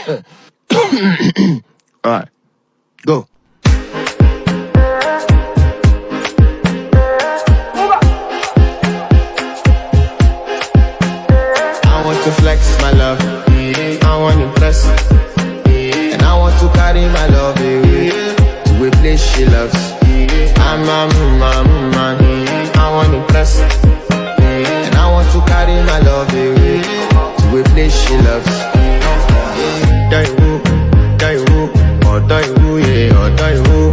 Alright, go. I want to flex my love, I want to impress, and I want to carry my love away to a place she loves. I'm a man, I want to impress, and I want to carry my love away to a place she loves. Die woo, oh die woo, yeah, oh die woo.